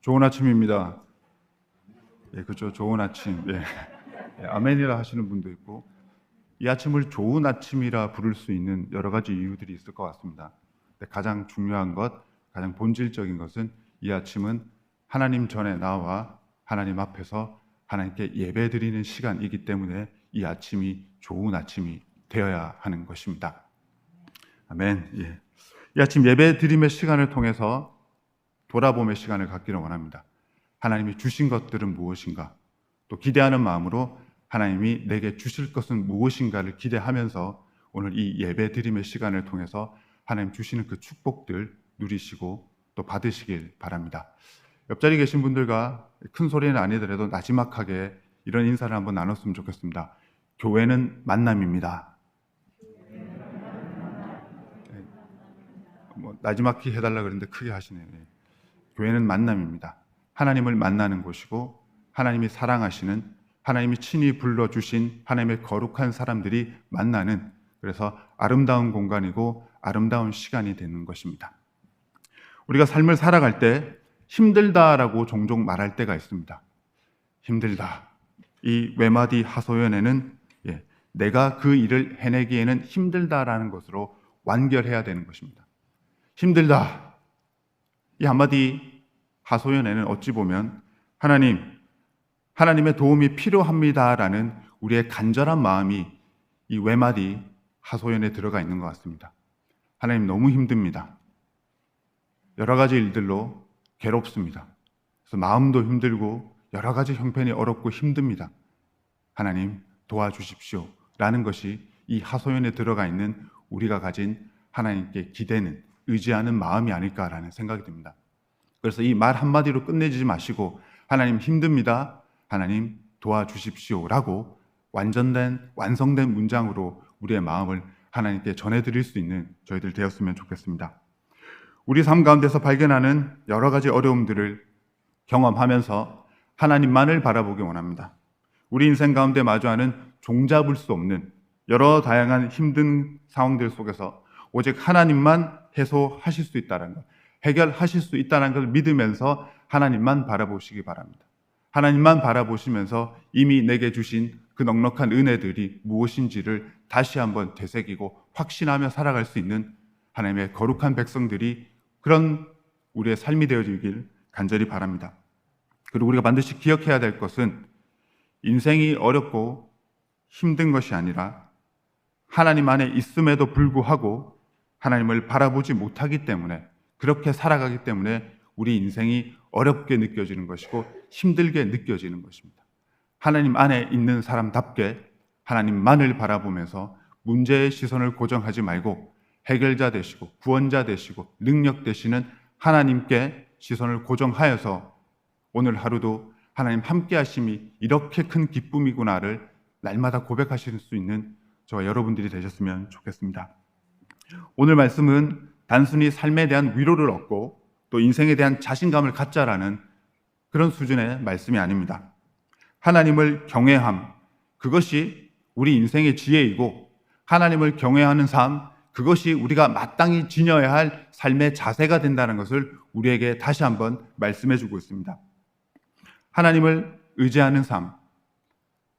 좋은 아침입니다. 예, 그렇죠. 좋은 아침. 예. 예, 아멘이라 하시는 분도 있고, 이 아침을 좋은 아침이라 부를 수 있는 여러 가지 이유들이 있을 것 같습니다. 근데 가장 중요한 것, 가장 본질적인 것은 이 아침은 하나님 전에 나와 하나님 앞에서 하나님께 예배드리는 시간이기 때문에 이 아침이 좋은 아침이 되어야 하는 것입니다. 아멘. 예. 이 아침 예배드림의 시간을 통해서 돌아봄의 시간을 갖기를 원합니다. 하나님이 주신 것들은 무엇인가? 또 기대하는 마음으로 하나님이 내게 주실 것은 무엇인가를 기대하면서 오늘 이 예배드림의 시간을 통해서 하나님 주시는 그 축복들 누리시고 또 받으시길 바랍니다. 옆자리에 계신 분들과 큰 소리는 아니더라도 나지막하게 이런 인사를 한번 나눴으면 좋겠습니다. 교회는 만남입니다. 나지막히 해달라 그랬는데 크게 하시네요. 교회는 만남입니다. 하나님을 만나는 곳이고 하나님이 사랑하시는, 하나님이 친히 불러주신 하나님의 거룩한 사람들이 만나는, 그래서 아름다운 공간이고 아름다운 시간이 되는 것입니다. 우리가 삶을 살아갈 때 힘들다라고 종종 말할 때가 있습니다. 힘들다. 이 외마디 하소연에는 내가 그 일을 해내기에는 힘들다라는 것으로 완결해야 되는 것입니다. 힘들다. 이 한마디 하소연에는 어찌 보면 하나님의 도움이 필요합니다라는 우리의 간절한 마음이 이 외마디 하소연에 들어가 있는 것 같습니다. 하나님 너무 힘듭니다. 여러 가지 일들로 괴롭습니다. 그래서 마음도 힘들고 여러 가지 형편이 어렵고 힘듭니다. 하나님 도와주십시오 라는 것이 이 하소연에 들어가 있는 우리가 가진 하나님께 기대는, 의지하는 마음이 아닐까라는 생각이 듭니다. 그래서 이 말 한마디로 끝내지 마시고 하나님 힘듭니다. 하나님 도와주십시오 라고 완성된 문장으로 우리의 마음을 하나님께 전해드릴 수 있는 저희들 되었으면 좋겠습니다. 우리 삶 가운데서 발견하는 여러 가지 어려움들을 경험하면서 하나님만을 바라보기 원합니다. 우리 인생 가운데 마주하는 종잡을 수 없는 여러 다양한 힘든 상황들 속에서 오직 하나님만 해소하실 수 있다는 것, 해결하실 수 있다는 것을 믿으면서 하나님만 바라보시기 바랍니다. 하나님만 바라보시면서 이미 내게 주신 그 넉넉한 은혜들이 무엇인지를 다시 한번 되새기고 확신하며 살아갈 수 있는 하나님의 거룩한 백성들이 그런 우리의 삶이 되어지길 간절히 바랍니다. 그리고 우리가 반드시 기억해야 될 것은 인생이 어렵고 힘든 것이 아니라 하나님 안에 있음에도 불구하고 하나님을 바라보지 못하기 때문에, 그렇게 살아가기 때문에 우리 인생이 어렵게 느껴지는 것이고 힘들게 느껴지는 것입니다. 하나님 안에 있는 사람답게 하나님만을 바라보면서 문제의 시선을 고정하지 말고 해결자 되시고 구원자 되시고 능력 되시는 하나님께 시선을 고정하여서 오늘 하루도 하나님 함께 하심이 이렇게 큰 기쁨이구나를 날마다 고백하실 수 있는 저와 여러분들이 되셨으면 좋겠습니다. 오늘 말씀은 단순히 삶에 대한 위로를 얻고 또 인생에 대한 자신감을 갖자라는 그런 수준의 말씀이 아닙니다. 하나님을 경외함, 그것이 우리 인생의 지혜이고 하나님을 경외하는 삶, 그것이 우리가 마땅히 지녀야 할 삶의 자세가 된다는 것을 우리에게 다시 한번 말씀해 주고 있습니다. 하나님을 의지하는 삶,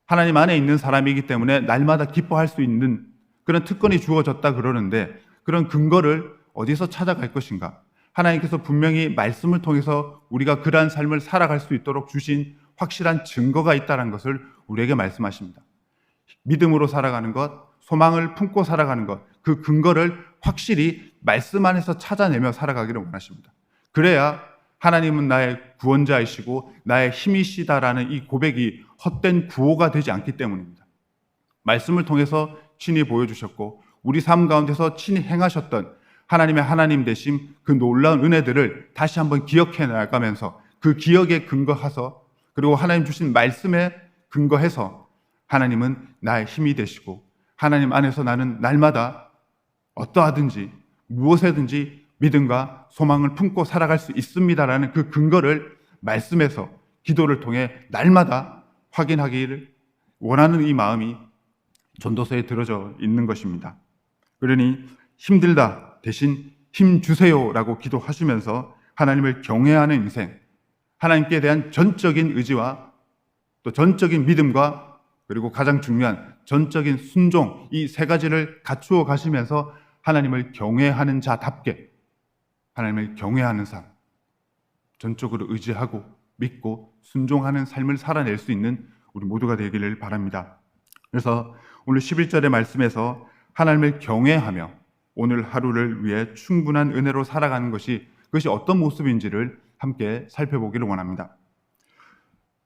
하나님 안에 있는 사람이기 때문에 날마다 기뻐할 수 있는 그런 특권이 주어졌다 그러는데, 그런 근거를 어디서 찾아갈 것인가? 하나님께서 분명히 말씀을 통해서 우리가 그러한 삶을 살아갈 수 있도록 주신 확실한 증거가 있다는 것을 우리에게 말씀하십니다. 믿음으로 살아가는 것, 소망을 품고 살아가는 것, 그 근거를 확실히 말씀 안에서 찾아내며 살아가기를 원하십니다. 그래야 하나님은 나의 구원자이시고 나의 힘이시다라는 이 고백이 헛된 구호가 되지 않기 때문입니다. 말씀을 통해서 친히 보여주셨고 우리 삶 가운데서 친히 행하셨던 하나님의 하나님 되심, 그 놀라운 은혜들을 다시 한번 기억해 나가면서 그 기억에 근거해서, 그리고 하나님 주신 말씀에 근거해서 하나님은 나의 힘이 되시고 하나님 안에서 나는 날마다 어떠하든지 무엇에든지 믿음과 소망을 품고 살아갈 수 있습니다라는 그 근거를 말씀에서 기도를 통해 날마다 확인하기를 원하는 이 마음이 전도서에 들어져 있는 것입니다. 그러니 힘들다 대신 힘 주세요라고 기도하시면서 하나님을 경외하는 인생, 하나님께 대한 전적인 의지와 또 전적인 믿음과 그리고 가장 중요한 전적인 순종, 이 세 가지를 갖추어 가시면서 하나님을 경외하는 자답게 하나님을 경외하는 삶, 전적으로 의지하고 믿고 순종하는 삶을 살아낼 수 있는 우리 모두가 되기를 바랍니다. 그래서 오늘 11절의 말씀에서 하나님을 경외하며 오늘 하루를 위해 충분한 은혜로 살아가는 그것이 어떤 모습인지를 함께 살펴보기를 원합니다.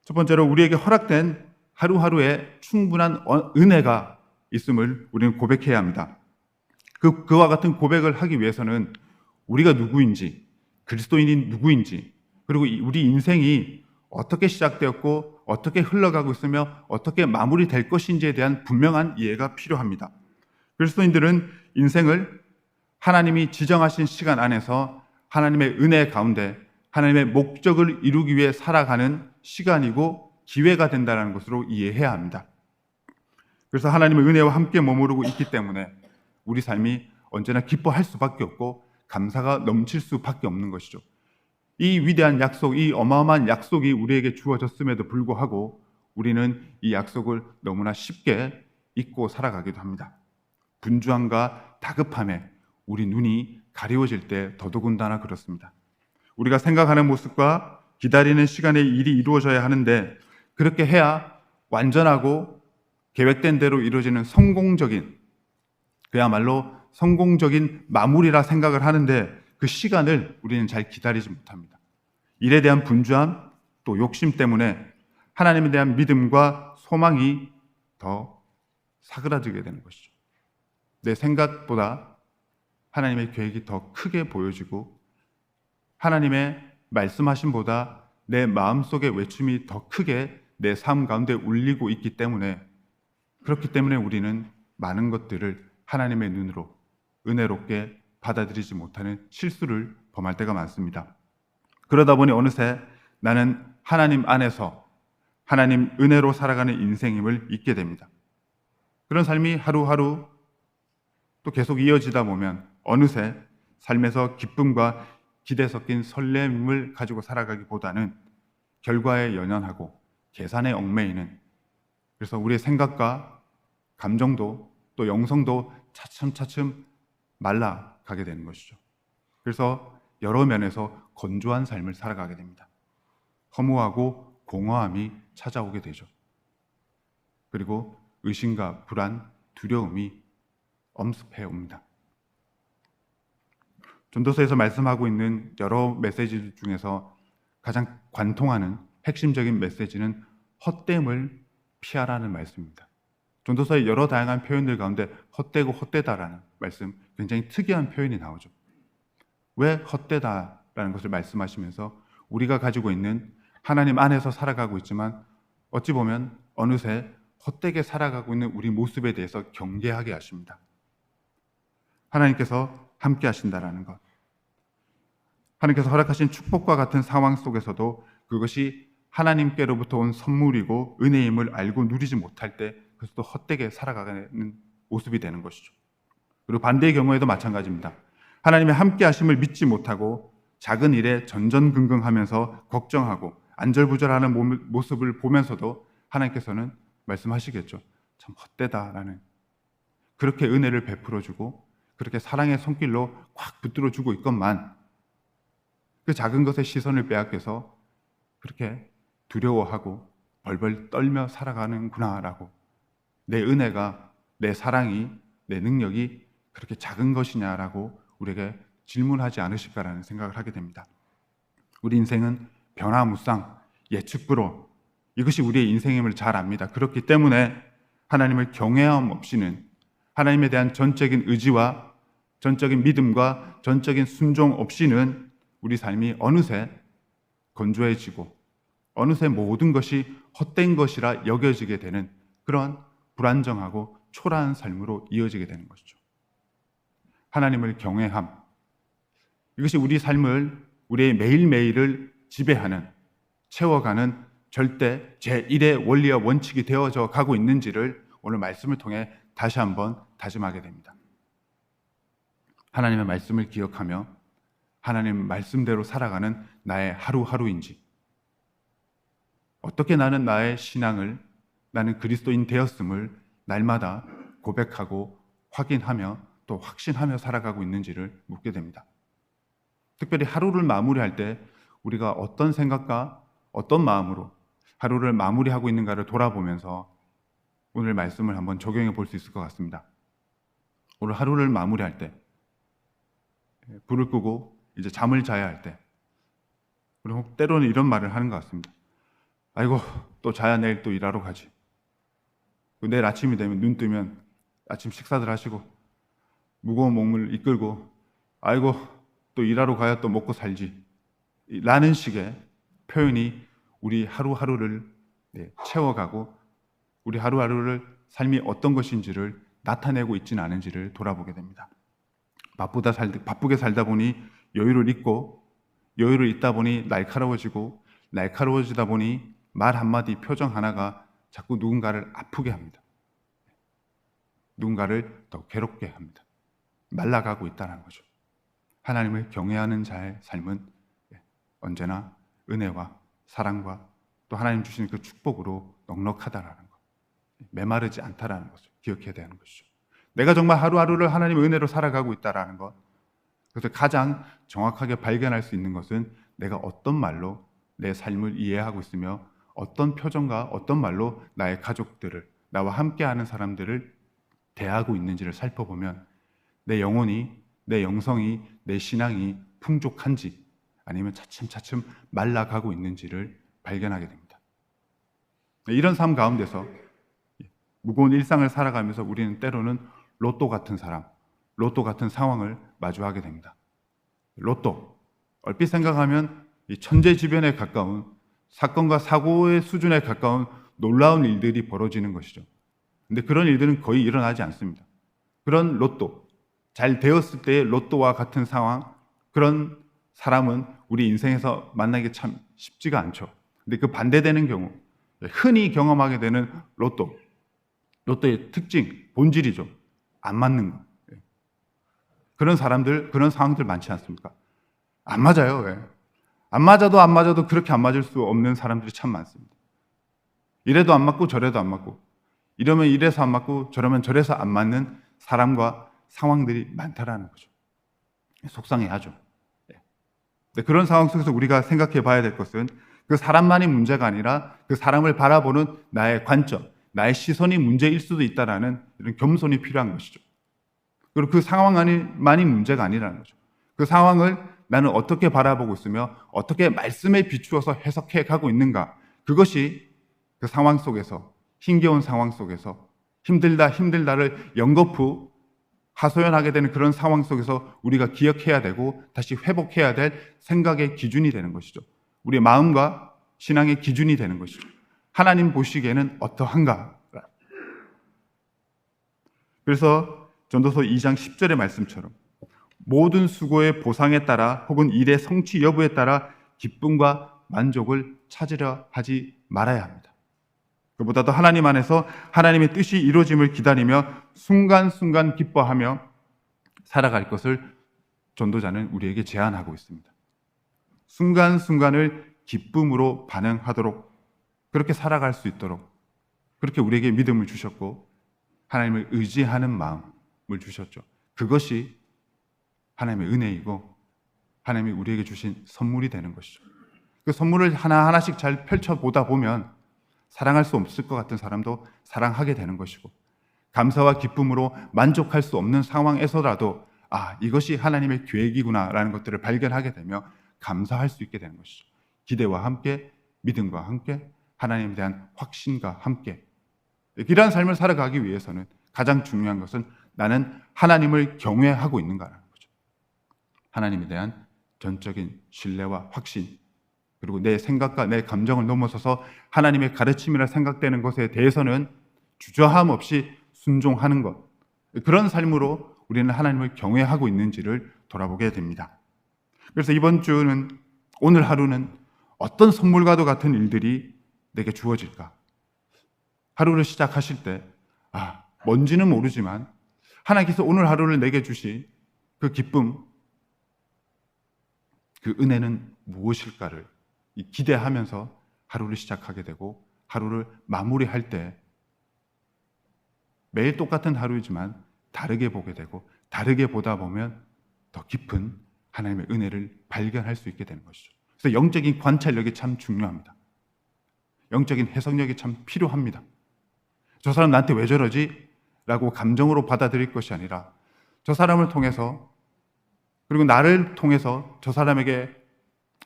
첫 번째로 우리에게 허락된 하루하루에 충분한 은혜가 있음을 우리는 고백해야 합니다. 그와 같은 고백을 하기 위해서는 우리가 누구인지, 그리스도인이 누구인지, 그리고 우리 인생이 어떻게 시작되었고 어떻게 흘러가고 있으며 어떻게 마무리될 것인지에 대한 분명한 이해가 필요합니다. 그리스도인들은 인생을 하나님이 지정하신 시간 안에서 하나님의 은혜 가운데 하나님의 목적을 이루기 위해 살아가는 시간이고 기회가 된다는 것으로 이해해야 합니다. 그래서 하나님의 은혜와 함께 머무르고 있기 때문에 우리 삶이 언제나 기뻐할 수밖에 없고 감사가 넘칠 수밖에 없는 것이죠. 이 위대한 약속, 이 어마어마한 약속이 우리에게 주어졌음에도 불구하고 우리는 이 약속을 너무나 쉽게 잊고 살아가기도 합니다. 분주함과 다급함에 우리 눈이 가리워질 때 더더군다나 그렇습니다. 우리가 생각하는 모습과 기다리는 시간에 일이 이루어져야 하는데 그렇게 해야 완전하고 계획된 대로 이루어지는 그야말로 성공적인 마무리라 생각을 하는데 그 시간을 우리는 잘 기다리지 못합니다. 일에 대한 분주함 또 욕심 때문에 하나님에 대한 믿음과 소망이 더 사그라들게 되는 것이죠. 내 생각보다 하나님의 계획이 더 크게 보여지고 하나님의 말씀하심보다 내 마음속의 외침이 더 크게 내 삶 가운데 울리고 있기 때문에 그렇기 때문에 우리는 많은 것들을 하나님의 눈으로 은혜롭게 받아들이지 못하는 실수를 범할 때가 많습니다. 그러다 보니 어느새 나는 하나님 안에서 하나님 은혜로 살아가는 인생임을 잊게 됩니다. 그런 삶이 하루하루 또 계속 이어지다 보면 어느새 삶에서 기쁨과 기대 섞인 설렘을 가지고 살아가기보다는 결과에 연연하고 계산에 얽매이는, 그래서 우리의 생각과 감정도 또 영성도 차츰차츰 말라가게 되는 것이죠. 그래서 여러 면에서 건조한 삶을 살아가게 됩니다. 허무하고 공허함이 찾아오게 되죠. 그리고 의심과 불안, 두려움이 엄습해 옵니다. 전도서에서 말씀하고 있는 여러 메시지 중에서 가장 관통하는 핵심적인 메시지는 헛됨을 피하라는 말씀입니다. 전도서의 여러 다양한 표현들 가운데 헛되고 헛되다라는 말씀, 굉장히 특이한 표현이 나오죠. 왜 헛되다라는 것을 말씀하시면서 우리가 가지고 있는 하나님 안에서 살아가고 있지만 어찌 보면 어느새 헛되게 살아가고 있는 우리 모습에 대해서 경계하게 하십니다. 하나님께서 함께 하신다라는 것, 하나님께서 허락하신 축복과 같은 상황 속에서도 그것이 하나님께로부터 온 선물이고 은혜임을 알고 누리지 못할 때 그것도 헛되게 살아가는 모습이 되는 것이죠. 그리고 반대의 경우에도 마찬가지입니다. 하나님의 함께 하심을 믿지 못하고 작은 일에 전전긍긍하면서 걱정하고 안절부절하는 모습을 보면서도 하나님께서는 말씀하시겠죠. 참 헛되다라는, 그렇게 은혜를 베풀어주고 그렇게 사랑의 손길로 꽉 붙들어주고 있건만 그 작은 것의 시선을 빼앗겨서 그렇게 두려워하고 벌벌 떨며 살아가는구나라고, 내 은혜가, 내 사랑이, 내 능력이 그렇게 작은 것이냐라고 우리에게 질문하지 않으실까라는 생각을 하게 됩니다. 우리 인생은 변화무쌍, 예측불허, 이것이 우리의 인생임을 잘 압니다. 그렇기 때문에 하나님을 경외함 없이는, 하나님에 대한 전적인 의지와 전적인 믿음과 전적인 순종 없이는 우리 삶이 어느새 건조해지고 어느새 모든 것이 헛된 것이라 여겨지게 되는 그런 불안정하고 초라한 삶으로 이어지게 되는 것이죠. 하나님을 경외함, 이것이 우리 삶을, 우리의 매일매일을 지배하는, 채워가는 절대 제1의 원리와 원칙이 되어져 가고 있는지를 오늘 말씀을 통해 다시 한번 다짐하게 됩니다. 하나님의 말씀을 기억하며 하나님 말씀대로 살아가는 나의 하루하루인지, 어떻게 나는 나의 신앙을, 나는 그리스도인 되었음을 날마다 고백하고 확인하며 또 확신하며 살아가고 있는지를 묻게 됩니다. 특별히 하루를 마무리할 때 우리가 어떤 생각과 어떤 마음으로 하루를 마무리하고 있는가를 돌아보면서 오늘 말씀을 한번 적용해 볼 수 있을 것 같습니다. 오늘 하루를 마무리할 때, 불을 끄고 이제 잠을 자야 할 때, 그리고 때로는 이런 말을 하는 것 같습니다. 아이고, 또 자야 내일 또 일하러 가지. 내일 아침이 되면 눈 뜨면 아침 식사들 하시고 무거운 몸을 이끌고 아이고, 또 일하러 가야 또 먹고 살지 라는 식의 표현이 우리 하루하루를 채워가고 우리 하루하루를 삶이 어떤 것인지를 나타내고 있지는 않은지를 돌아보게 됩니다. 바쁘게 살다 보니 여유를 잊고 여유를 잊다 보니 날카로워지고 날카로워지다 보니 말 한마디 표정 하나가 자꾸 누군가를 아프게 합니다. 누군가를 더 괴롭게 합니다. 말라가고 있다는 거죠. 하나님을 경외하는 자의 삶은 언제나 은혜와 사랑과 또 하나님 주시는 그 축복으로 넉넉하다라는 것, 메마르지 않다라는 것을 기억해야 되는 것이죠. 내가 정말 하루하루를 하나님의 은혜로 살아가고 있다라는 것, 그래서 가장 정확하게 발견할 수 있는 것은 내가 어떤 말로 내 삶을 이해하고 있으며 어떤 표정과 어떤 말로 나의 가족들을, 나와 함께하는 사람들을 대하고 있는지를 살펴보면 내 영혼이, 내 영성이, 내 신앙이 풍족한지 아니면 차츰차츰 말라가고 있는지를 발견하게 됩니다. 이런 삶 가운데서 무거운 일상을 살아가면서 우리는 때로는 로또 같은 사람, 로또 같은 상황을 마주하게 됩니다. 로또, 얼핏 생각하면 이 천재지변에 가까운 사건과 사고의 수준에 가까운 놀라운 일들이 벌어지는 것이죠. 근데 그런 일들은 거의 일어나지 않습니다. 그런 로또, 잘 되었을 때의 로또와 같은 상황, 그런 사람은 우리 인생에서 만나기 참 쉽지가 않죠. 근데 그 반대되는 경우, 흔히 경험하게 되는 로또의 특징, 본질이죠. 안 맞는 거. 그런 사람들, 그런 상황들 많지 않습니까? 안 맞아요. 왜? 안 맞아도 그렇게 안 맞을 수 없는 사람들이 참 많습니다. 이래도 안 맞고 저래도 안 맞고, 이러면 이래서 안 맞고 저러면 저래서 안 맞는 사람과 상황들이 많다라는 거죠. 속상해하죠. 그런 상황 속에서 우리가 생각해 봐야 될 것은 그 사람만이 문제가 아니라 그 사람을 바라보는 나의 관점, 나의 시선이 문제일 수도 있다라는 이런 겸손이 필요한 것이죠. 그리고 그 상황만이 문제가 아니라는 거죠. 그 상황을 나는 어떻게 바라보고 있으며 어떻게 말씀에 비추어서 해석해 가고 있는가, 그것이 그 상황 속에서, 힘겨운 상황 속에서 힘들다를 연거푸 하소연하게 되는 그런 상황 속에서 우리가 기억해야 되고 다시 회복해야 될 생각의 기준이 되는 것이죠. 우리의 마음과 신앙의 기준이 되는 것이죠. 하나님 보시기에는 어떠한가? 그래서 전도서 2장 10절의 말씀처럼 모든 수고의 보상에 따라 혹은 일의 성취 여부에 따라 기쁨과 만족을 찾으려 하지 말아야 합니다. 그보다도 하나님 안에서 하나님의 뜻이 이루어짐을 기다리며 순간순간 기뻐하며 살아갈 것을 전도자는 우리에게 제안하고 있습니다. 순간순간을 기쁨으로 반응하도록, 그렇게 살아갈 수 있도록 그렇게 우리에게 믿음을 주셨고 하나님을 의지하는 마음을 주셨죠. 그것이 하나님의 은혜이고 하나님이 우리에게 주신 선물이 되는 것이죠. 그 선물을 하나하나씩 잘 펼쳐보다 보면 사랑할 수 없을 것 같은 사람도 사랑하게 되는 것이고, 감사와 기쁨으로 만족할 수 없는 상황에서라도 이것이 하나님의 계획이구나라는 것들을 발견하게 되며 감사할 수 있게 되는 것이죠. 기대와 함께, 믿음과 함께, 하나님에 대한 확신과 함께 이러한 삶을 살아가기 위해서는 가장 중요한 것은 나는 하나님을 경외하고 있는가라는 거죠. 하나님에 대한 전적인 신뢰와 확신, 그리고 내 생각과 내 감정을 넘어서서 하나님의 가르침이라 생각되는 것에 대해서는 주저함 없이 순종하는 것, 그런 삶으로 우리는 하나님을 경외하고 있는지를 돌아보게 됩니다. 그래서 이번 주는, 오늘 하루는 어떤 선물과도 같은 일들이 내게 주어질까? 하루를 시작하실 때 뭔지는 모르지만 하나님께서 오늘 하루를 내게 주신 그 기쁨, 그 은혜는 무엇일까를 기대하면서 하루를 시작하게 되고 하루를 마무리할 때 매일 똑같은 하루이지만 다르게 보게 되고 다르게 보다 보면 더 깊은 하나님의 은혜를 발견할 수 있게 되는 것이죠. 그래서 영적인 관찰력이 참 중요합니다. 영적인 해석력이 참 필요합니다. 저 사람 나한테 왜 저러지? 라고 감정으로 받아들일 것이 아니라 저 사람을 통해서 그리고 나를 통해서 저 사람에게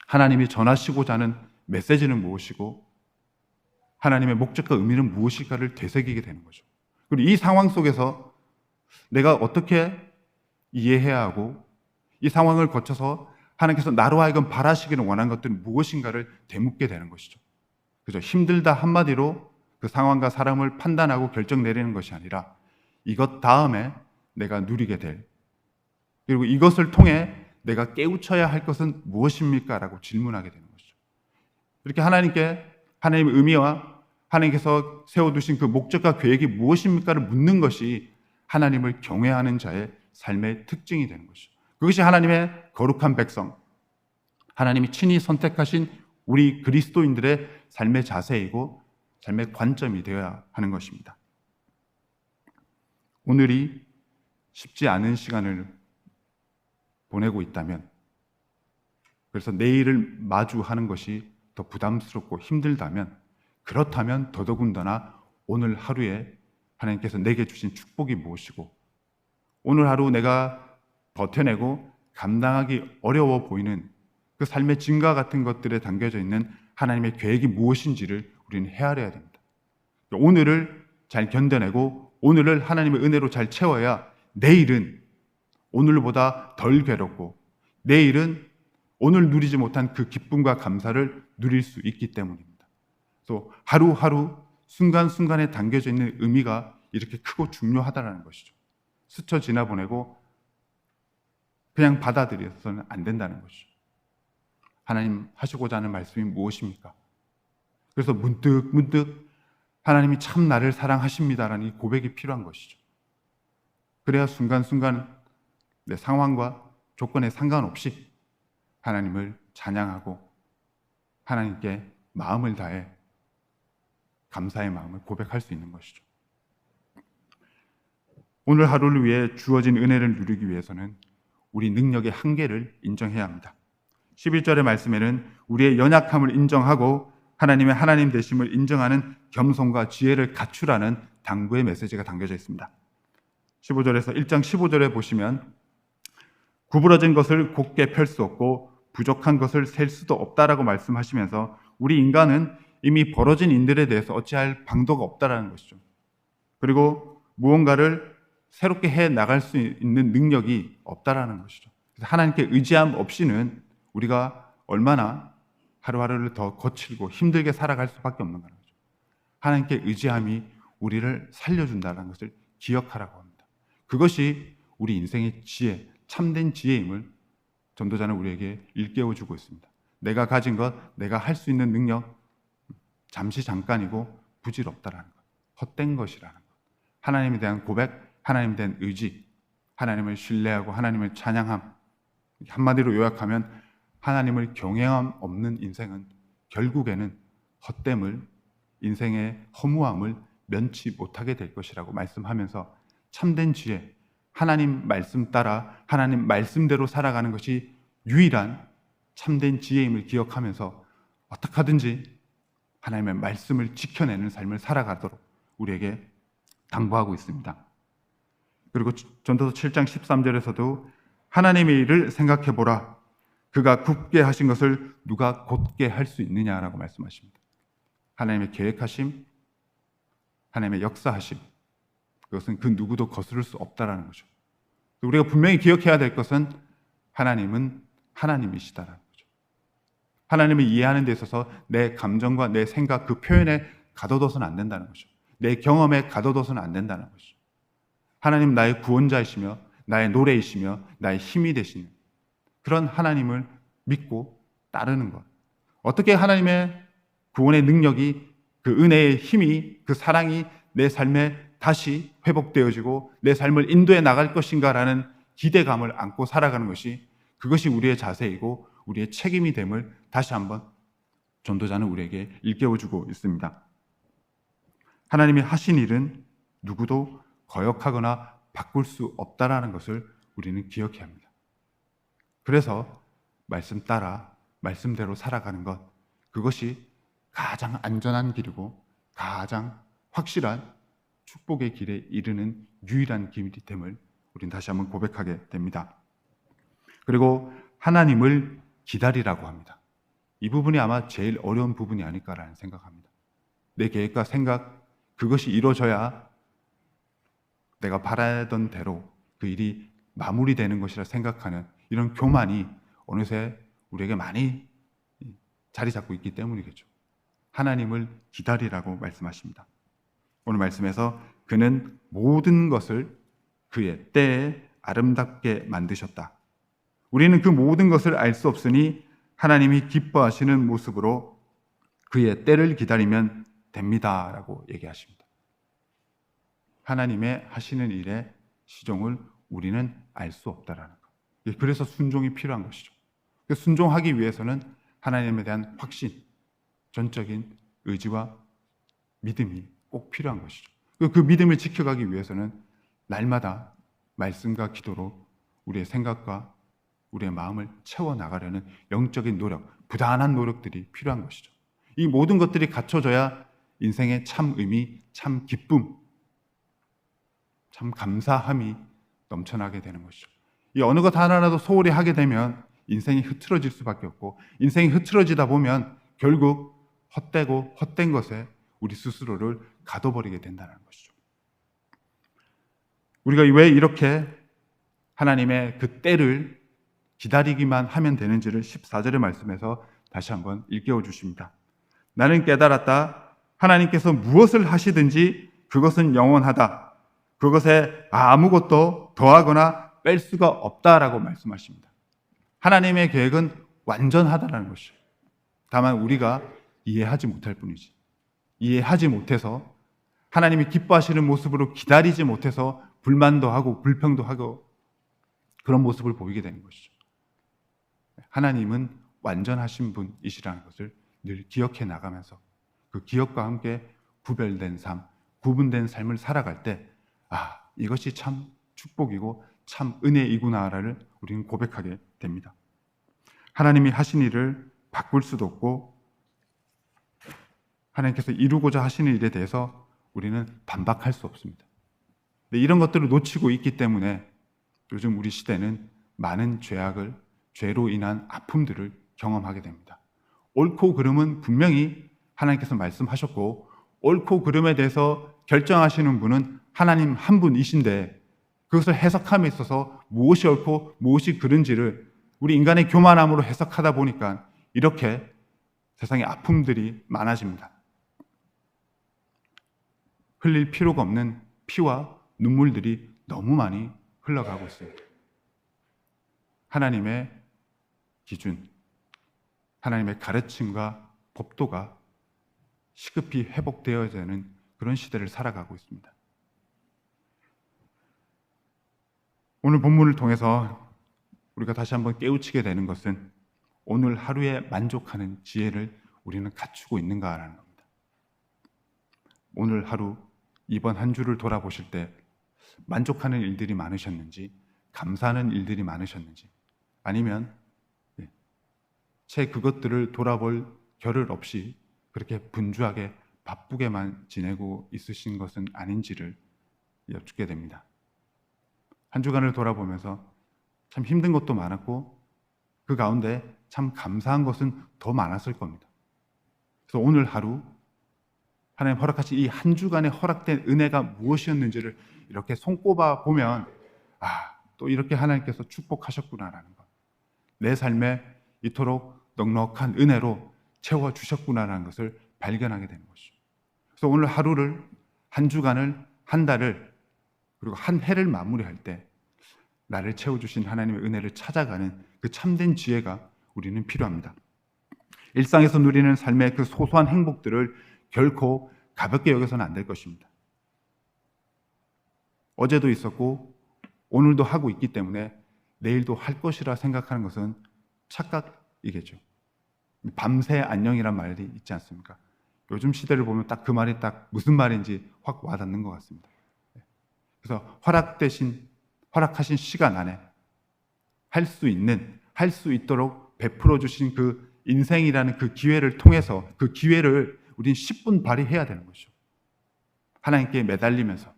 하나님이 전하시고자 하는 메시지는 무엇이고 하나님의 목적과 의미는 무엇일까를 되새기게 되는 거죠. 그리고 이 상황 속에서 내가 어떻게 이해해야 하고 이 상황을 거쳐서 하나님께서 나로 하여금 바라시기를 원하는 것들은 무엇인가를 되묻게 되는 것이죠. 그죠? 힘들다 한마디로 그 상황과 사람을 판단하고 결정 내리는 것이 아니라 이것 다음에 내가 누리게 될 그리고 이것을 통해 내가 깨우쳐야 할 것은 무엇입니까? 라고 질문하게 되는 것이죠. 이렇게 하나님께 하나님의 의미와 하나님께서 세워두신 그 목적과 계획이 무엇입니까를 묻는 것이 하나님을 경외하는 자의 삶의 특징이 되는 것이죠. 그것이 하나님의 거룩한 백성, 하나님이 친히 선택하신 우리 그리스도인들의 삶의 자세이고 삶의 관점이 되어야 하는 것입니다. 오늘이 쉽지 않은 시간을 보내고 있다면, 그래서 내일을 마주하는 것이 더 부담스럽고 힘들다면, 그렇다면 더더군다나 오늘 하루에 하나님께서 내게 주신 축복이 무엇이고 오늘 하루 내가 버텨내고 감당하기 어려워 보이는 그 삶의 증가 같은 것들에 담겨져 있는 하나님의 계획이 무엇인지를 우리는 헤아려야 됩니다. 오늘을 잘 견뎌내고 오늘을 하나님의 은혜로 잘 채워야 내일은 오늘보다 덜 괴롭고 내일은 오늘 누리지 못한 그 기쁨과 감사를 누릴 수 있기 때문입니다. 또 하루하루 순간순간에 담겨져 있는 의미가 이렇게 크고 중요하다는 것이죠. 스쳐 지나보내고 그냥 받아들여서는 안 된다는 것이죠. 하나님 하시고자 하는 말씀이 무엇입니까? 그래서 문득 하나님이 참 나를 사랑하십니다라는 이 고백이 필요한 것이죠. 그래야 순간순간 내 상황과 조건에 상관없이 하나님을 찬양하고 하나님께 마음을 다해 감사의 마음을 고백할 수 있는 것이죠. 오늘 하루를 위해 주어진 은혜를 누리기 위해서는 우리 능력의 한계를 인정해야 합니다. 11절의 말씀에는 우리의 연약함을 인정하고 하나님의 하나님 되심을 인정하는 겸손과 지혜를 갖추라는 당부의 메시지가 담겨져 있습니다. 15절에서 1장 15절에 보시면 구부러진 것을 곧게 펼 수 없고 부족한 것을 셀 수도 없다라고 말씀하시면서 우리 인간은 이미 벌어진 일들에 대해서 어찌할 방도가 없다라는 것이죠. 그리고 무언가를 새롭게 해 나갈 수 있는 능력이 없다라는 것이죠. 그래서 하나님께 의지함 없이는 우리가 얼마나 하루하루를 더 거칠고 힘들게 살아갈 수밖에 없는 거죠. 하나님께 의지함이 우리를 살려준다는 것을 기억하라고 합니다. 그것이 우리 인생의 지혜, 참된 지혜임을 전도자는 우리에게 일깨워주고 있습니다. 내가 가진 것, 내가 할 수 있는 능력 잠시 잠깐이고 부질없다라는 것, 헛된 것이라는 것, 하나님에 대한 고백, 하나님에 대한 의지, 하나님을 신뢰하고 하나님을 찬양함, 한마디로 요약하면 하나님을 경외함 없는 인생은 결국에는 헛됨을, 인생의 허무함을 면치 못하게 될 것이라고 말씀하면서 참된 지혜, 하나님 말씀 따라 하나님 말씀대로 살아가는 것이 유일한 참된 지혜임을 기억하면서 어떻게 하든지 하나님의 말씀을 지켜내는 삶을 살아가도록 우리에게 당부하고 있습니다. 그리고 전도서 7장 13절에서도 하나님의 일을 생각해보라. 그가 굳게 하신 것을 누가 곧게 할 수 있느냐라고 말씀하십니다. 하나님의 계획하심, 하나님의 역사하심, 그것은 그 누구도 거스를 수 없다라는 거죠. 우리가 분명히 기억해야 될 것은 하나님은 하나님이시다라는 거죠. 하나님을 이해하는 데 있어서 내 감정과 내 생각, 그 표현에 가둬둬서는 안 된다는 거죠. 내 경험에 가둬둬서는 안 된다는 거죠. 하나님 나의 구원자이시며 나의 노래이시며 나의 힘이 되시는 그런 하나님을 믿고 따르는 것. 어떻게 하나님의 구원의 능력이, 그 은혜의 힘이, 그 사랑이 내 삶에 다시 회복되어지고 내 삶을 인도해 나갈 것인가라는 기대감을 안고 살아가는 것이, 그것이 우리의 자세이고 우리의 책임이 됨을 다시 한번 전도자는 우리에게 일깨워주고 있습니다. 하나님이 하신 일은 누구도 거역하거나 바꿀 수 없다라는 것을 우리는 기억해야 합니다. 그래서 말씀 따라 말씀대로 살아가는 것, 그것이 가장 안전한 길이고 가장 확실한 축복의 길에 이르는 유일한 길이 됨을 우리는 다시 한번 고백하게 됩니다. 그리고 하나님을 기다리라고 합니다. 이 부분이 아마 제일 어려운 부분이 아닐까라는 생각합니다. 내 계획과 생각, 그것이 이루어져야 내가 바라던 대로 그 일이 마무리되는 것이라 생각하는 이런 교만이 어느새 우리에게 많이 자리 잡고 있기 때문이겠죠. 하나님을 기다리라고 말씀하십니다. 오늘 말씀에서 그는 모든 것을 그의 때에 아름답게 만드셨다. 우리는 그 모든 것을 알 수 없으니 하나님이 기뻐하시는 모습으로 그의 때를 기다리면 됩니다. 라고 얘기하십니다. 하나님의 하시는 일의 시종을 우리는 알 수 없다라는 것. 그래서 순종이 필요한 것이죠. 순종하기 위해서는 하나님에 대한 확신, 전적인 의지와 믿음이 꼭 필요한 것이죠. 그 믿음을 지켜가기 위해서는 날마다 말씀과 기도로 우리의 생각과 우리의 마음을 채워나가려는 영적인 노력, 부단한 노력들이 필요한 것이죠. 이 모든 것들이 갖춰져야 인생의 참 의미, 참 기쁨, 참 감사함이 넘쳐나게 되는 것이죠. 이 어느 것 하나라도 소홀히 하게 되면 인생이 흐트러질 수밖에 없고, 인생이 흐트러지다 보면 결국 헛되고 헛된 것에 우리 스스로를 가둬버리게 된다는 것이죠. 우리가 왜 이렇게 하나님의 그 때를 기다리기만 하면 되는지를 14절의 말씀에서 다시 한번 일깨워 주십니다. 나는 깨달았다. 하나님께서 무엇을 하시든지 그것은 영원하다. 그것에 아무것도 더하거나 뺄 수가 없다라고 말씀하십니다. 하나님의 계획은 완전하다는 것이죠. 다만 우리가 이해하지 못할 뿐이지. 이해하지 못해서 하나님이 기뻐하시는 모습으로 기다리지 못해서 불만도 하고 불평도 하고 그런 모습을 보이게 되는 것이죠. 하나님은 완전하신 분이시라는 것을 늘 기억해 나가면서 그 기억과 함께 구별된 삶, 구분된 삶을 살아갈 때 이것이 참 축복이고 참 은혜이구나를 우리는 고백하게 됩니다. 하나님이 하신 일을 바꿀 수도 없고 하나님께서 이루고자 하시는 일에 대해서 우리는 반박할 수 없습니다. 이런 것들을 놓치고 있기 때문에 요즘 우리 시대는 많은 죄로 인한 아픔들을 경험하게 됩니다. 옳고 그름은 분명히 하나님께서 말씀하셨고 옳고 그름에 대해서 결정하시는 분은 하나님 한 분이신데 그것을 해석함에 있어서 무엇이 옳고 무엇이 그른지를 우리 인간의 교만함으로 해석하다 보니까 이렇게 세상에 아픔들이 많아집니다. 흘릴 필요가 없는 피와 눈물들이 너무 많이 흘러가고 있습니다. 하나님의 기준, 하나님의 가르침과 법도가 시급히 회복되어야 되는 그런 시대를 살아가고 있습니다. 오늘 본문을 통해서 우리가 다시 한번 깨우치게 되는 것은 오늘 하루에 만족하는 지혜를 우리는 갖추고 있는가라는 겁니다. 오늘 하루, 이번 한 주를 돌아보실 때 만족하는 일들이 많으셨는지, 감사하는 일들이 많으셨는지, 아니면 채 그것들을 돌아볼 겨를 없이 그렇게 분주하게 바쁘게만 지내고 있으신 것은 아닌지를 여쭙게 됩니다. 한 주간을 돌아보면서 참 힘든 것도 많았고 그 가운데 참 감사한 것은 더 많았을 겁니다. 그래서 오늘 하루 하나님 허락하신 이 한 주간에 허락된 은혜가 무엇이었는지를 이렇게 손꼽아 보면 또 이렇게 하나님께서 축복하셨구나라는 것, 내 삶에 이토록 넉넉한 은혜로 채워주셨구나라는 것을 발견하게 되는 것이죠. 그래서 오늘 하루를, 한 주간을, 한 달을, 그리고 한 해를 마무리할 때 나를 채워주신 하나님의 은혜를 찾아가는 그 참된 지혜가 우리는 필요합니다. 일상에서 누리는 삶의 그 소소한 행복들을 결코 가볍게 여겨서는 안 될 것입니다. 어제도 있었고 오늘도 하고 있기 때문에 내일도 할 것이라 생각하는 것은 착각이겠죠. 밤새 안녕이란 말이 있지 않습니까? 요즘 시대를 보면 딱 그 말이 딱 무슨 말인지 확 와닿는 것 같습니다. 그래서 허락하신 시간 안에 할 수 있도록 베풀어 주신 그 인생이라는 그 기회를 통해서 그 기회를 우린 10분 발휘해야 되는 것이죠. 하나님께 매달리면서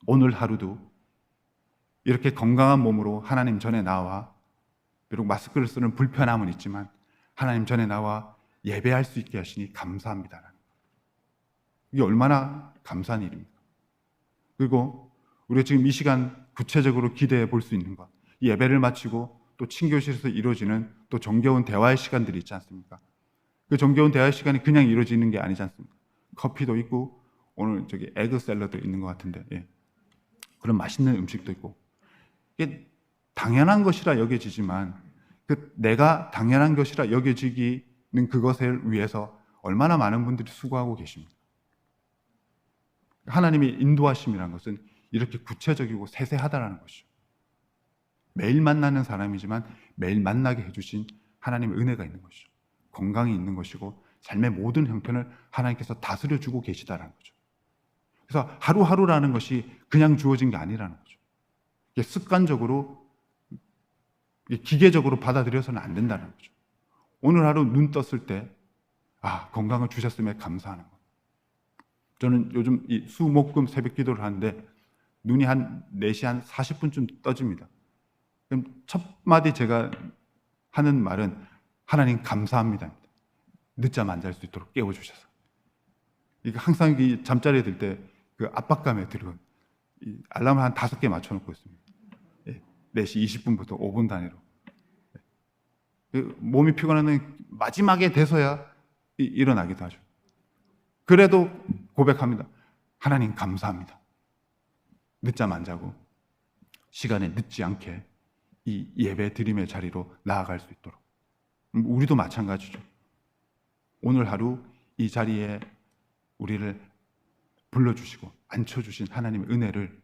오늘 하루도 이렇게 건강한 몸으로 하나님 전에 나와, 비록 마스크를 쓰는 불편함은 있지만 하나님 전에 나와 예배할 수 있게 하시니 감사합니다. 이게 얼마나 감사한 일입니까? 그리고 우리가 지금 이 시간 구체적으로 기대해 볼 수 있는 것, 이 예배를 마치고 또 친교실에서 이루어지는 또 정겨운 대화의 시간들이 있지 않습니까? 그 정겨운 대화의 시간이 그냥 이루어지는 게 아니지 않습니까? 커피도 있고 오늘 저기 에그 샐러드 있는 것 같은데, 예. 그런 맛있는 음식도 있고, 이게 당연한 것이라 여겨지지만 그 내가 당연한 것이라 여겨지기는 그것을 위해서 얼마나 많은 분들이 수고하고 계십니까? 하나님의 인도하심이라는 것은 이렇게 구체적이고 세세하다라는 것이죠. 매일 만나는 사람이지만 매일 만나게 해주신 하나님의 은혜가 있는 것이죠. 건강이 있는 것이고 삶의 모든 형편을 하나님께서 다스려주고 계시다라는 거죠. 그래서 하루하루라는 것이 그냥 주어진 게 아니라는 거죠. 이게 습관적으로, 기계적으로 받아들여서는 안 된다는 거죠. 오늘 하루 눈 떴을 때 건강을 주셨음에 감사하는 것. 저는 요즘 이 수, 목, 금 새벽 기도를 하는데 눈이 한 4시 한 40분쯤 떠집니다. 그럼 첫 마디 제가 하는 말은 하나님 감사합니다. 늦잠 안 잘 수 있도록 깨워주셔서. 이게 항상 이 잠자리에 들 때 그 압박감에 들고 알람을 한 5개 맞춰놓고 있습니다. 4시 20분부터 5분 단위로. 몸이 피곤하면 마지막에 돼서야 일어나기도 하죠. 그래도 고백합니다. 하나님 감사합니다. 늦잠 안 자고 시간에 늦지 않게 이 예배 드림의 자리로 나아갈 수 있도록. 우리도 마찬가지죠. 오늘 하루 이 자리에 우리를 불러주시고 앉혀주신 하나님의 은혜를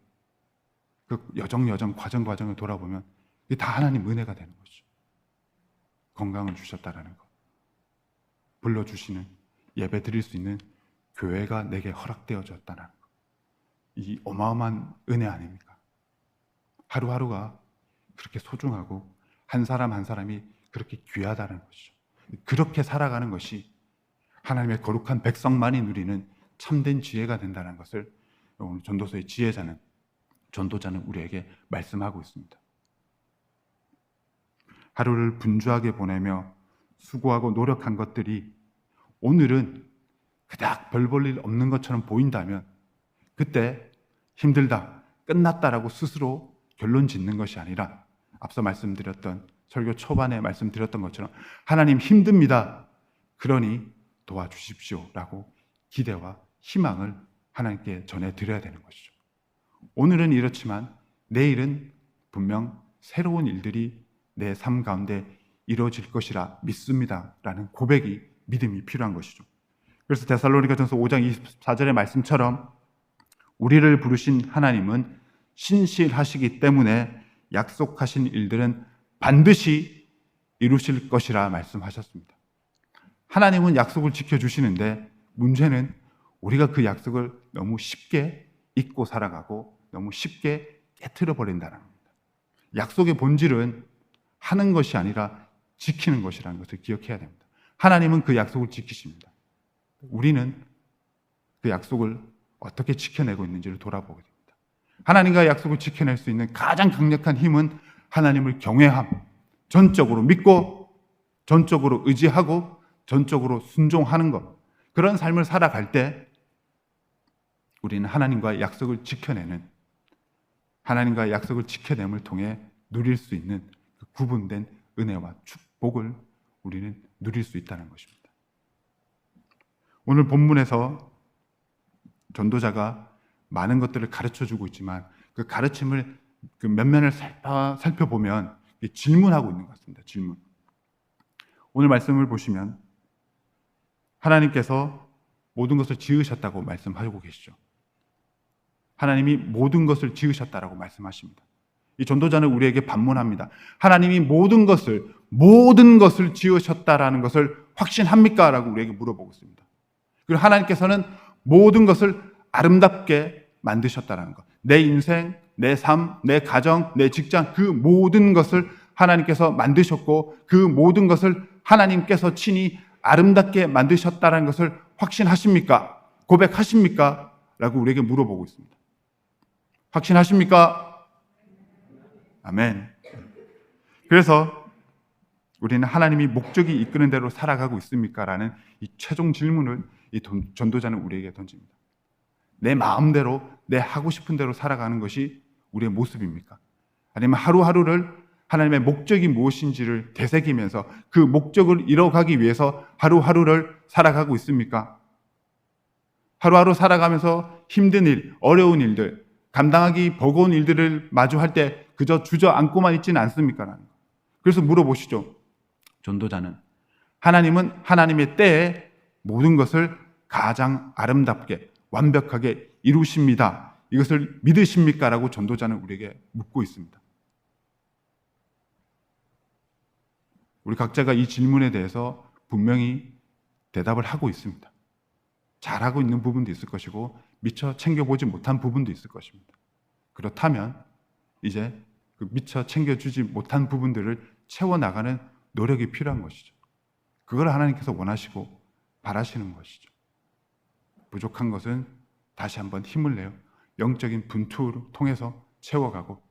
그 여정 과정을 돌아보면 이게 다 하나님 은혜가 되는 거죠. 건강을 주셨다라는 것, 불러주시는, 예배 드릴 수 있는 교회가 내게 허락되어졌다는 것, 이 어마어마한 은혜 아닙니까? 하루하루가 그렇게 소중하고 한 사람 한 사람이 그렇게 귀하다는 것이죠. 그렇게 살아가는 것이 하나님의 거룩한 백성만이 누리는 참된 지혜가 된다는 것을 오늘 전도서의 전도자는 우리에게 말씀하고 있습니다. 하루를 분주하게 보내며 수고하고 노력한 것들이 오늘은 그닥 별 볼 일 없는 것처럼 보인다면 그때 힘들다, 끝났다라고 스스로 결론 짓는 것이 아니라 앞서 말씀드렸던 설교 초반에 말씀드렸던 것처럼 하나님 힘듭니다. 그러니 도와주십시오라고 기대와 희망을 하나님께 전해드려야 되는 것이죠. 오늘은 이렇지만 내일은 분명 새로운 일들이 내 삶 가운데 이루어질 것이라 믿습니다라는 고백이, 믿음이 필요한 것이죠. 그래서 데살로니가전서 5장 24절의 말씀처럼 우리를 부르신 하나님은 신실하시기 때문에 약속하신 일들은 반드시 이루실 것이라 말씀하셨습니다. 하나님은 약속을 지켜주시는데 문제는 우리가 그 약속을 너무 쉽게 잊고 살아가고 너무 쉽게 깨트려 버린다는 겁니다. 약속의 본질은 하는 것이 아니라 지키는 것이라는 것을 기억해야 됩니다. 하나님은 그 약속을 지키십니다. 우리는 그 약속을 어떻게 지켜내고 있는지를 돌아보게 됩니다. 하나님과 약속을 지켜낼 수 있는 가장 강력한 힘은 하나님을 경외함, 전적으로 믿고 전적으로 의지하고 전적으로 순종하는 것, 그런 삶을 살아갈 때 우리는 하나님과의 약속을 지켜내는, 하나님과의 약속을 지켜냄을 통해 누릴 수 있는 그 구분된 은혜와 축복을 우리는 누릴 수 있다는 것입니다. 오늘 본문에서 전도자가 많은 것들을 가르쳐주고 있지만 그 가르침을 그 면면을 살펴보면 질문하고 있는 것 같습니다. 질문. 오늘 말씀을 보시면 하나님께서 모든 것을 지으셨다고 말씀하고 계시죠. 하나님이 모든 것을 지으셨다라고 말씀하십니다. 이 전도자는 우리에게 반문합니다. 하나님이 모든 것을 모든 것을 지으셨다라는 것을 확신합니까? 라고 우리에게 물어보고 있습니다. 그리고 하나님께서는 모든 것을 아름답게 만드셨다라는 것. 내 인생, 내 삶, 내 가정, 내 직장, 그 모든 것을 하나님께서 만드셨고 그 모든 것을 하나님께서 친히 아름답게 만드셨다는 것을 확신하십니까? 고백하십니까? 라고 우리에게 물어보고 있습니다. 확신하십니까? 아멘. 그래서 우리는 하나님이 목적이 이끄는 대로 살아가고 있습니까? 라는 이 최종 질문을 이 전도자는 우리에게 던집니다. 내 마음대로, 내 하고 싶은 대로 살아가는 것이 우리의 모습입니까? 아니면 하루하루를 하나님의 목적이 무엇인지를 되새기면서 그 목적을 이뤄가기 위해서 하루하루를 살아가고 있습니까? 하루하루 살아가면서 힘든 일, 어려운 일들, 감당하기 버거운 일들을 마주할 때 그저 주저앉고만 있지는 않습니까? 그래서 물어보시죠. 전도자는 하나님은 하나님의 때에 모든 것을 가장 아름답게 완벽하게 이루십니다. 이것을 믿으십니까? 라고 전도자는 우리에게 묻고 있습니다. 우리 각자가 이 질문에 대해서 분명히 대답을 하고 있습니다. 잘하고 있는 부분도 있을 것이고 미처 챙겨보지 못한 부분도 있을 것입니다. 그렇다면 이제 그 미처 챙겨주지 못한 부분들을 채워나가는 노력이 필요한 것이죠. 그걸 하나님께서 원하시고 바라시는 것이죠. 부족한 것은 다시 한번 힘을 내어 영적인 분투를 통해서 채워가고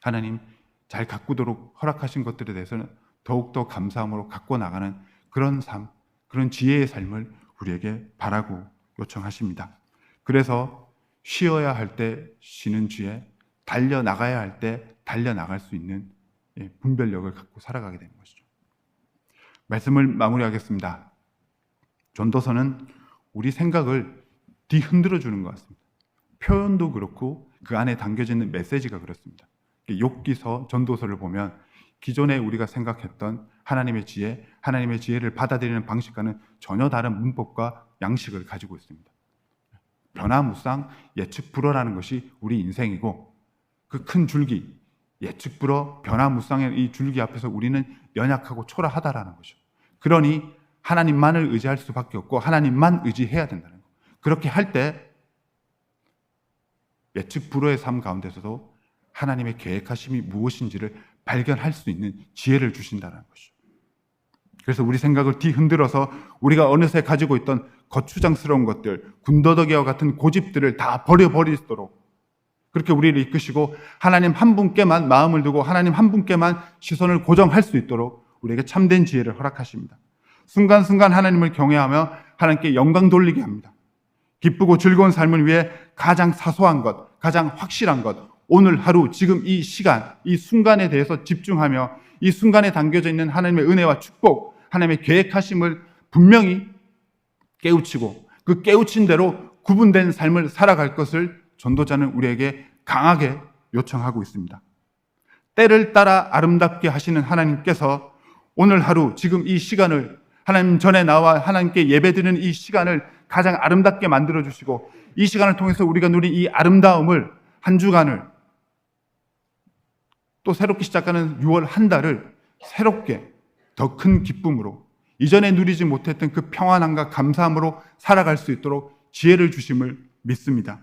하나님 잘 가꾸도록 허락하신 것들에 대해서는 더욱더 감사함으로 갖고 나가는 그런 삶, 그런 지혜의 삶을 우리에게 바라고 요청하십니다. 그래서 쉬어야 할 때 쉬는 주에 달려나가야 할 때 달려나갈 수 있는 분별력을 갖고 살아가게 되는 것이죠. 말씀을 마무리하겠습니다. 전도서는 우리 생각을 뒤흔들어 주는 것 같습니다. 표현도 그렇고 그 안에 담겨져 있는 메시지가 그렇습니다. 욥기서 전도서를 보면 기존에 우리가 생각했던 하나님의 지혜, 하나님의 지혜를 받아들이는 방식과는 전혀 다른 문법과 양식을 가지고 있습니다. 변화무쌍, 예측불허라는 것이 우리 인생이고 그 큰 줄기, 예측불허, 변화무쌍의 이 줄기 앞에서 우리는 연약하고 초라하다라는 것이죠. 그러니 하나님만을 의지할 수밖에 없고 하나님만 의지해야 된다는 것. 그렇게 할 때 예측불허의 삶 가운데서도 하나님의 계획하심이 무엇인지를 발견할 수 있는 지혜를 주신다는 것이죠. 그래서 우리 생각을 뒤흔들어서 우리가 어느새 가지고 있던 거추장스러운 것들, 군더더기와 같은 고집들을 다 버려버리도록 그렇게 우리를 이끄시고 하나님 한 분께만 마음을 두고 하나님 한 분께만 시선을 고정할 수 있도록 우리에게 참된 지혜를 허락하십니다. 순간순간 하나님을 경외하며 하나님께 영광 돌리게 합니다. 기쁘고 즐거운 삶을 위해 가장 사소한 것, 가장 확실한 것, 오늘 하루, 지금 이 시간, 이 순간에 대해서 집중하며 이 순간에 담겨져 있는 하나님의 은혜와 축복, 하나님의 계획하심을 분명히 깨우치고 그 깨우친 대로 구분된 삶을 살아갈 것을 전도자는 우리에게 강하게 요청하고 있습니다. 때를 따라 아름답게 하시는 하나님께서 오늘 하루, 지금 이 시간을 하나님 전에 나와 하나님께 예배드리는 이 시간을 가장 아름답게 만들어주시고 이 시간을 통해서 우리가 누린 이 아름다움을 한 주간을 또 새롭게 시작하는 6월 한 달을 새롭게 더 큰 기쁨으로 이전에 누리지 못했던 그 평안함과 감사함으로 살아갈 수 있도록 지혜를 주심을 믿습니다.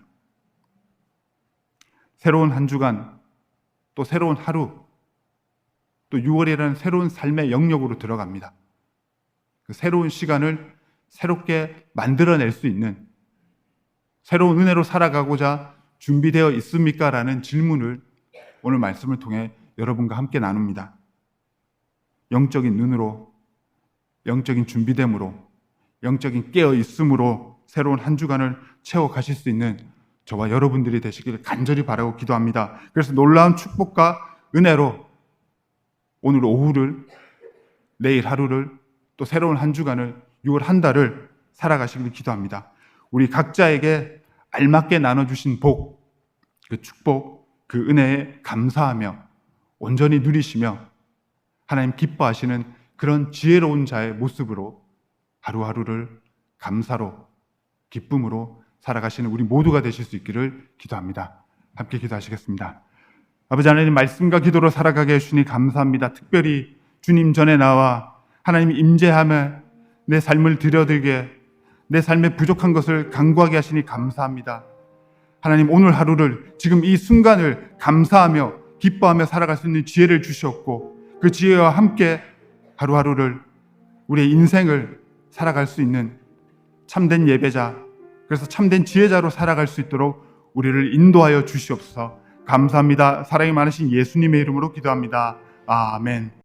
새로운 한 주간 또 새로운 하루 또 6월이라는 새로운 삶의 영역으로 들어갑니다. 그 새로운 시간을 새롭게 만들어낼 수 있는 새로운 은혜로 살아가고자 준비되어 있습니까? 라는 질문을 오늘 말씀을 통해 여러분과 함께 나눕니다. 영적인 눈으로, 영적인 준비됨으로, 영적인 깨어있음으로 새로운 한 주간을 채워가실 수 있는 저와 여러분들이 되시기를 간절히 바라고 기도합니다. 그래서 놀라운 축복과 은혜로 오늘 오후를, 내일 하루를, 또 새로운 한 주간을, 6월 한 달을 살아가시기를 기도합니다. 우리 각자에게 알맞게 나눠주신 복, 그 축복, 그 은혜에 감사하며 온전히 누리시며 하나님 기뻐하시는 그런 지혜로운 자의 모습으로 하루하루를 감사로 기쁨으로 살아가시는 우리 모두가 되실 수 있기를 기도합니다. 함께 기도하시겠습니다. 아버지 하나님 말씀과 기도로 살아가게 해주시니 감사합니다. 특별히 주님 전에 나와 하나님 임재하며 내 삶을 드려들게, 내 삶에 부족한 것을 간구하게 하시니 감사합니다. 하나님, 오늘 하루를, 지금 이 순간을 감사하며 기뻐하며 살아갈 수 있는 지혜를 주시옵고, 그 지혜와 함께 하루하루를, 우리의 인생을 살아갈 수 있는 참된 예배자, 그래서 참된 지혜자로 살아갈 수 있도록 우리를 인도하여 주시옵소서. 감사합니다. 사랑이 많으신 예수님의 이름으로 기도합니다. 아멘.